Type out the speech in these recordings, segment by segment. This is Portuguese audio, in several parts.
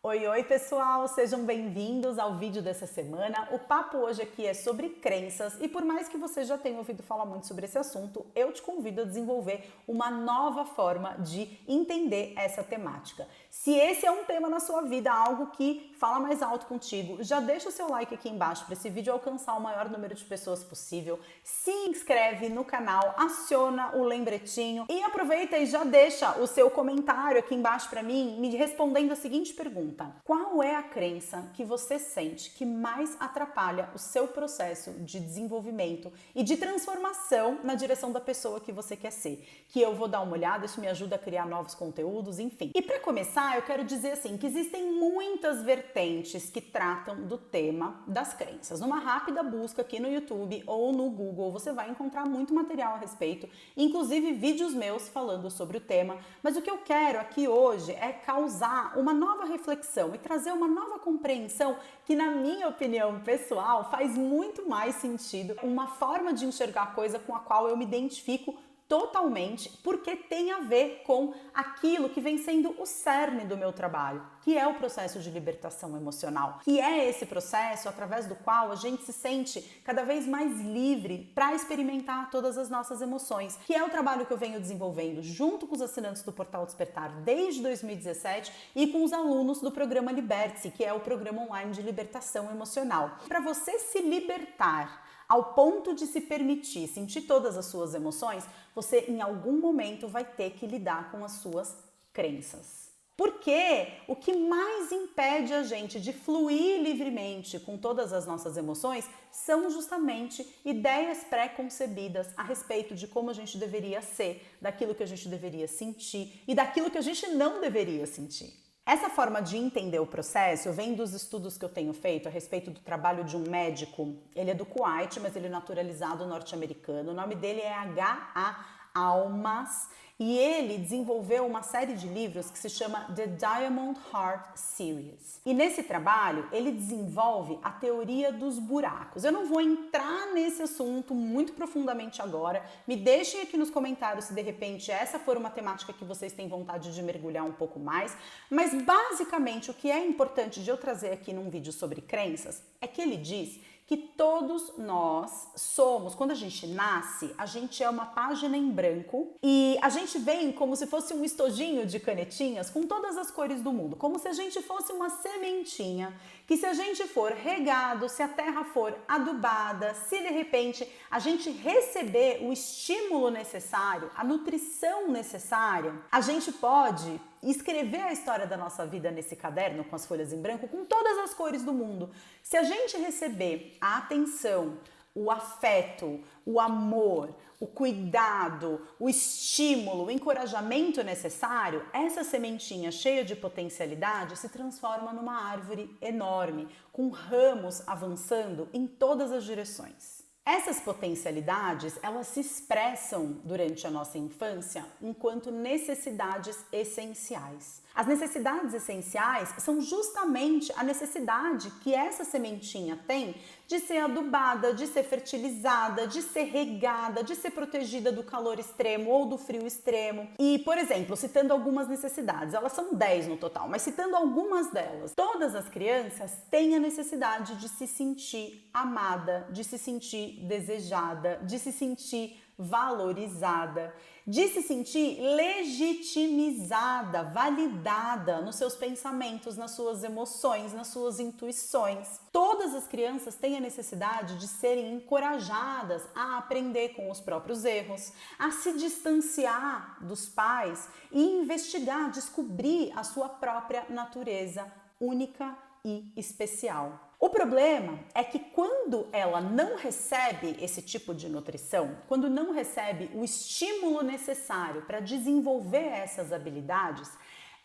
Oi, oi pessoal, sejam bem-vindos ao vídeo dessa semana. O papo hoje aqui é sobre crenças e por mais que você já tenha ouvido falar muito sobre esse assunto, eu te convido a desenvolver uma nova forma de entender essa temática. Se esse é um tema na sua vida, algo que fala mais alto contigo, já deixa o seu like aqui embaixo para esse vídeo alcançar o maior número de pessoas possível. Se inscreve no canal, aciona o lembretinho e aproveita e já deixa o seu comentário aqui embaixo para mim, me respondendo a seguinte pergunta: qual é a crença que você sente que mais atrapalha o seu processo de desenvolvimento e de transformação na direção da pessoa que você quer ser? Que eu vou dar uma olhada, isso me ajuda a criar novos conteúdos, enfim. E para começar, eu quero dizer assim, que existem muitas vertentes que tratam do tema das crenças. Numa rápida busca aqui no YouTube ou no Google, você vai encontrar muito material a respeito, inclusive vídeos meus falando sobre o tema, mas o que eu quero aqui hoje é causar uma nova reflexão e trazer uma nova compreensão que, na minha opinião pessoal, faz muito mais sentido, uma forma de enxergar a coisa com a qual eu me identifico totalmente, porque tem a ver com aquilo que vem sendo o cerne do meu trabalho, que é o processo de libertação emocional, que é esse processo através do qual a gente se sente cada vez mais livre para experimentar todas as nossas emoções, que é o trabalho que eu venho desenvolvendo junto com os assinantes do Portal Despertar desde 2017 e com os alunos do programa Liberte-se, que é o programa online de libertação emocional. Para você se libertar ao ponto de se permitir sentir todas as suas emoções, você em algum momento vai ter que lidar com as suas crenças. Porque o que mais impede a gente de fluir livremente com todas as nossas emoções são justamente ideias pré-concebidas a respeito de como a gente deveria ser, daquilo que a gente deveria sentir e daquilo que a gente não deveria sentir. Essa forma de entender o processo vem dos estudos que eu tenho feito a respeito do trabalho de um médico. Ele é do Kuwait, mas ele é naturalizado norte-americano. O nome dele é H.A. Almas e ele desenvolveu uma série de livros que se chama The Diamond Heart Series. E nesse trabalho ele desenvolve a teoria dos buracos. Eu não vou entrar nesse assunto muito profundamente agora. Me deixem aqui nos comentários se de repente essa for uma temática que vocês têm vontade de mergulhar um pouco mais. Mas basicamente o que é importante de eu trazer aqui num vídeo sobre crenças é que ele diz que todos nós somos, quando a gente nasce, a gente é uma página em branco e a gente vem como se fosse um estojinho de canetinhas com todas as cores do mundo, como se a gente fosse uma sementinha que, se a gente for regado, se a terra for adubada, se de repente a gente receber o estímulo necessário, a nutrição necessária, a gente pode escrever a história da nossa vida nesse caderno com as folhas em branco, com todas as cores do mundo. Se a gente receber a atenção, o afeto, o amor, o cuidado, o estímulo, o encorajamento necessário, essa sementinha cheia de potencialidade se transforma numa árvore enorme, com ramos avançando em todas as direções. Essas potencialidades, elas se expressam durante a nossa infância enquanto necessidades essenciais. As necessidades essenciais são justamente a necessidade que essa sementinha tem de ser adubada, de ser fertilizada, de ser regada, de ser protegida do calor extremo ou do frio extremo. E, por exemplo, citando algumas necessidades, elas são 10 no total, mas citando algumas delas, todas as crianças têm a necessidade de se sentir amada, de se sentir desejada, de se sentir valorizada, de se sentir legitimizada, validada nos seus pensamentos, nas suas emoções, nas suas intuições. Todas as crianças têm a necessidade de serem encorajadas a aprender com os próprios erros, a se distanciar dos pais e investigar, descobrir a sua própria natureza única e especial. O problema é que quando ela não recebe esse tipo de nutrição, quando não recebe o estímulo necessário para desenvolver essas habilidades,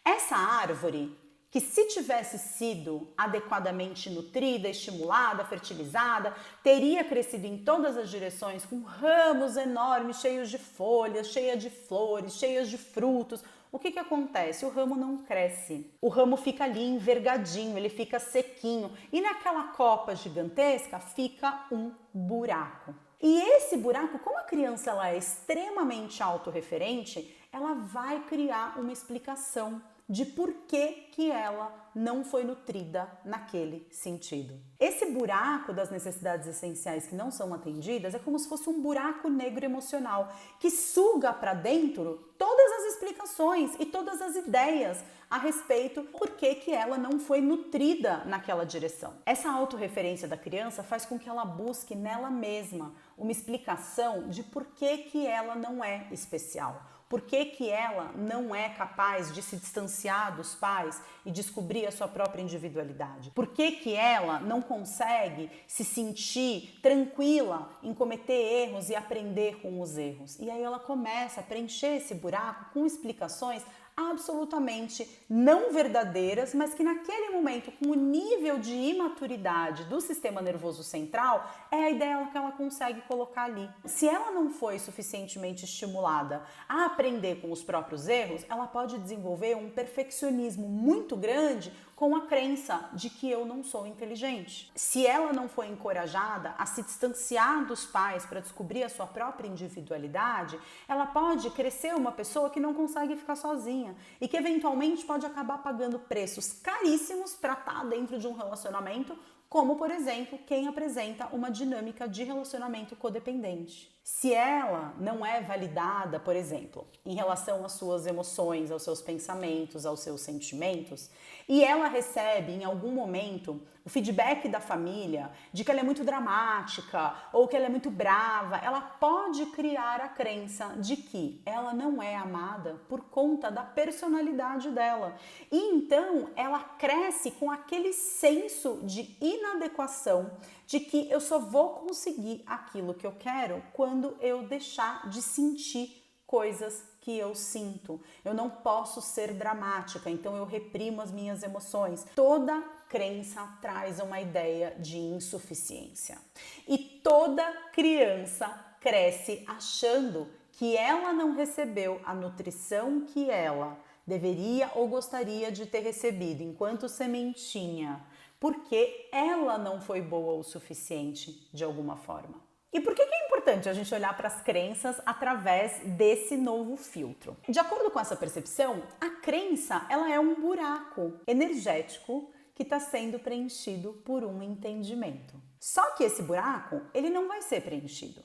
essa árvore, que se tivesse sido adequadamente nutrida, estimulada, fertilizada, teria crescido em todas as direções com ramos enormes, cheios de folhas, cheias de flores, cheias de frutos. O que acontece? O ramo não cresce. O ramo fica ali envergadinho, ele fica sequinho e naquela copa gigantesca fica um buraco. E esse buraco, como a criança ela é extremamente autorreferente, ela vai criar uma explicação de por que ela não foi nutrida naquele sentido. Esse buraco das necessidades essenciais que não são atendidas é como se fosse um buraco negro emocional que suga para dentro todas as explicações e todas as ideias a respeito por que ela não foi nutrida naquela direção. Essa autorreferência da criança faz com que ela busque nela mesma uma explicação de por que ela não é especial. Por que ela não é capaz de se distanciar dos pais e descobrir a sua própria individualidade? Por que ela não consegue se sentir tranquila em cometer erros e aprender com os erros? E aí ela começa a preencher esse buraco com explicações absolutamente não verdadeiras, mas que naquele momento, com o nível de imaturidade do sistema nervoso central, é a ideia que ela consegue colocar ali. Se ela não foi suficientemente estimulada a aprender com os próprios erros, ela pode desenvolver um perfeccionismo muito grande com a crença de que eu não sou inteligente. Se ela não foi encorajada a se distanciar dos pais para descobrir a sua própria individualidade, ela pode crescer uma pessoa que não consegue ficar sozinha e que eventualmente pode acabar pagando preços caríssimos para estar dentro de um relacionamento, como, por exemplo, quem apresenta uma dinâmica de relacionamento codependente. Se ela não é validada, por exemplo, em relação às suas emoções, aos seus pensamentos, aos seus sentimentos, e ela recebe em algum momento o feedback da família de que ela é muito dramática ou que ela é muito brava, ela pode criar a crença de que ela não é amada por conta da personalidade dela. E então ela cresce com aquele senso de inadequação, de que eu só vou conseguir aquilo que eu quero quando eu deixar de sentir coisas que eu sinto. Eu não posso ser dramática, então eu reprimo as minhas emoções. Toda crença traz uma ideia de insuficiência. E toda criança cresce achando que ela não recebeu a nutrição que ela deveria ou gostaria de ter recebido enquanto sementinha, porque ela não foi boa o suficiente de alguma forma. E por que é importante a gente olhar para as crenças através desse novo filtro? De acordo com essa percepção, a crença ela é um buraco energético que está sendo preenchido por um entendimento. Só que esse buraco ele não vai ser preenchido.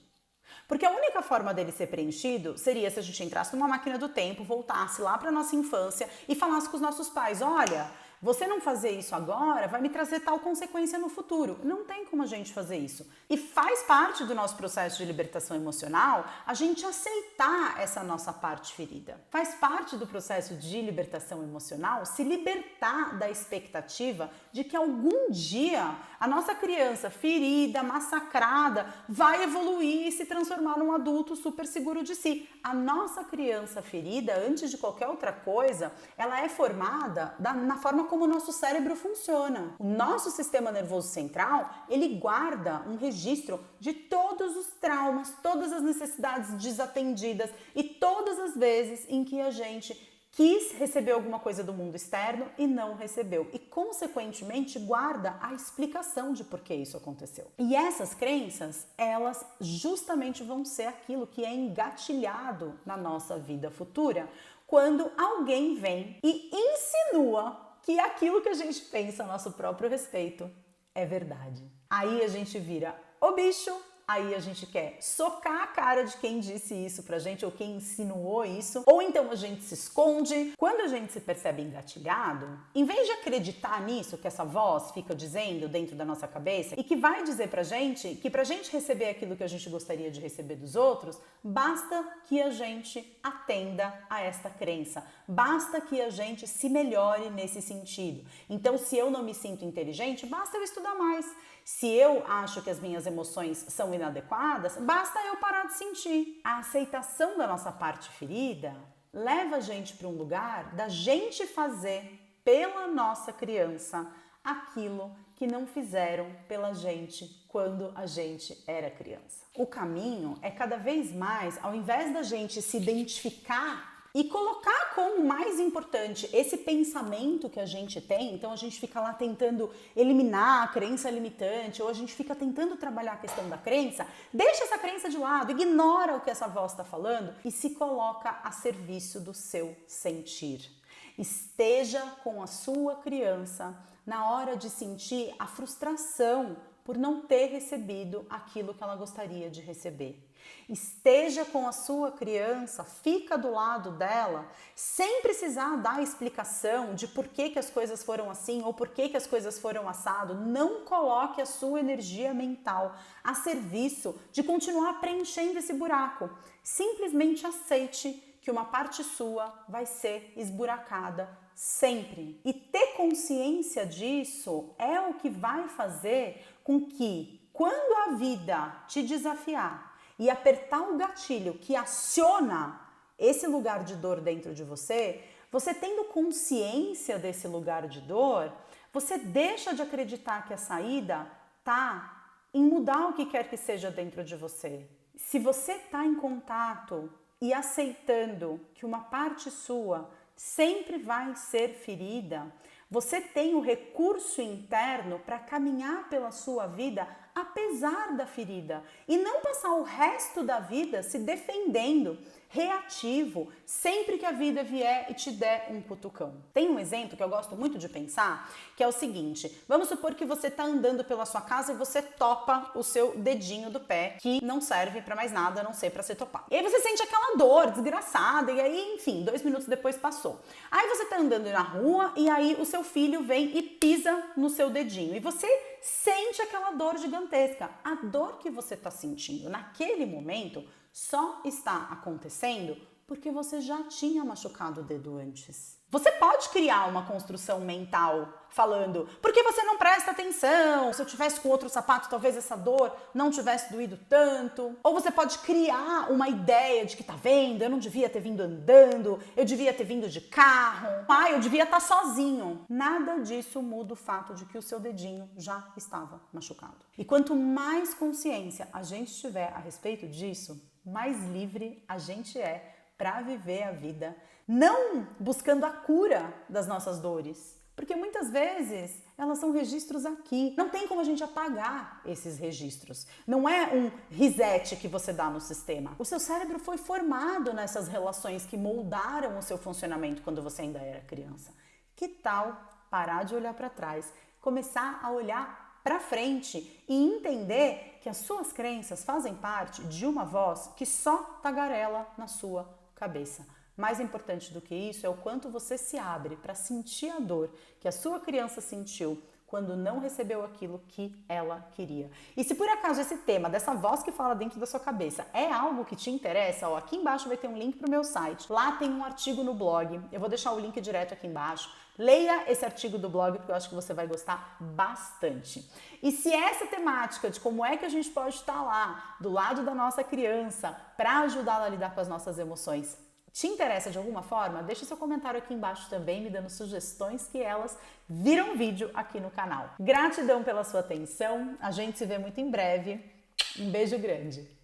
Porque a única forma dele ser preenchido seria se a gente entrasse numa máquina do tempo, voltasse lá para a nossa infância e falasse com os nossos pais, olha, você não fazer isso agora vai me trazer tal consequência no futuro. Não tem como a gente fazer isso. E faz parte do nosso processo de libertação emocional a gente aceitar essa nossa parte ferida. Faz parte do processo de libertação emocional se libertar da expectativa de que algum dia a nossa criança ferida, massacrada, vai evoluir e se transformar num adulto super seguro de si. A nossa criança ferida, antes de qualquer outra coisa, ela é formada na forma como o nosso cérebro funciona. O nosso sistema nervoso central, ele guarda um registro de todos os traumas, todas as necessidades desatendidas e todas as vezes em que a gente quis receber alguma coisa do mundo externo e não recebeu. E, consequentemente, guarda a explicação de por que isso aconteceu. E essas crenças, elas justamente vão ser aquilo que é engatilhado na nossa vida futura quando alguém vem e insinua que aquilo que a gente pensa a nosso próprio respeito é verdade. Aí a gente vira o bicho, aí a gente quer socar a cara de quem disse isso pra gente ou quem insinuou isso, ou então a gente se esconde. Quando a gente se percebe engatilhado, em vez de acreditar nisso que essa voz fica dizendo dentro da nossa cabeça e que vai dizer pra gente que pra gente receber aquilo que a gente gostaria de receber dos outros, basta que a gente atenda a esta crença, basta que a gente se melhore nesse sentido. Então, se eu não me sinto inteligente, basta eu estudar mais. Se eu acho que as minhas emoções são inadequadas, basta eu parar de sentir. A aceitação da nossa parte ferida leva a gente para um lugar da gente fazer pela nossa criança aquilo que não fizeram pela gente quando a gente era criança. O caminho é cada vez mais, ao invés da gente se identificar e colocar como mais importante esse pensamento que a gente tem, então a gente fica lá tentando eliminar a crença limitante, ou a gente fica tentando trabalhar a questão da crença, deixa essa crença de lado, ignora o que essa voz está falando e se coloca a serviço do seu sentir. Esteja com a sua criança na hora de sentir a frustração por não ter recebido aquilo que ela gostaria de receber. Esteja com a sua criança, fica do lado dela, sem precisar dar explicação de por que as coisas foram assim ou por que as coisas foram assado. Não coloque a sua energia mental a serviço de continuar preenchendo esse buraco. Simplesmente aceite que uma parte sua vai ser esburacada sempre. E ter consciência disso é o que vai fazer com que, quando a vida te desafiar e apertar o gatilho que aciona esse lugar de dor dentro de você, você tendo consciência desse lugar de dor, você deixa de acreditar que a saída tá em mudar o que quer que seja dentro de você. Se você tá em contato e aceitando que uma parte sua sempre vai ser ferida, você tem o recurso interno para caminhar pela sua vida apesar da ferida e não passar o resto da vida se defendendo, reativo, sempre que a vida vier e te der um cutucão. Tem um exemplo que eu gosto muito de pensar, que é o seguinte: vamos supor que você está andando pela sua casa e você topa o seu dedinho do pé, que não serve para mais nada a não ser para se topar. E aí você sente aquela dor desgraçada e aí, enfim, 2 minutos depois passou. Aí você está andando na rua e aí o seu filho vem e pisa no seu dedinho e você sente aquela dor gigantesca. A dor que você está sentindo naquele momento só está acontecendo porque você já tinha machucado o dedo antes. Você pode criar uma construção mental falando, porque você não presta atenção, se eu tivesse com outro sapato talvez essa dor não tivesse doído tanto. Ou você pode criar uma ideia de que tá vendo, eu não devia ter vindo andando, eu devia ter vindo de carro, eu devia estar sozinho. Nada disso muda o fato de que o seu dedinho já estava machucado. E quanto mais consciência a gente tiver a respeito disso, mais livre a gente é para viver a vida, não buscando a cura das nossas dores, porque muitas vezes elas são registros aqui. Não tem como a gente apagar esses registros. Não é um reset que você dá no sistema. O seu cérebro foi formado nessas relações que moldaram o seu funcionamento quando você ainda era criança. Que tal parar de olhar para trás, começar a olhar para frente e entender que as suas crenças fazem parte de uma voz que só tagarela na sua cabeça. Mais importante do que isso é o quanto você se abre para sentir a dor que a sua criança sentiu quando não recebeu aquilo que ela queria. E se por acaso esse tema dessa voz que fala dentro da sua cabeça é algo que te interessa, aqui embaixo vai ter um link para o meu site. Lá tem um artigo no blog, eu vou deixar o link direto aqui embaixo. Leia esse artigo do blog porque eu acho que você vai gostar bastante. E se essa temática de como é que a gente pode estar lá do lado da nossa criança para ajudá-la a lidar com as nossas emoções te interessa de alguma forma, deixe seu comentário aqui embaixo também, me dando sugestões que elas viram vídeo aqui no canal. Gratidão pela sua atenção, a gente se vê muito em breve. Um beijo grande!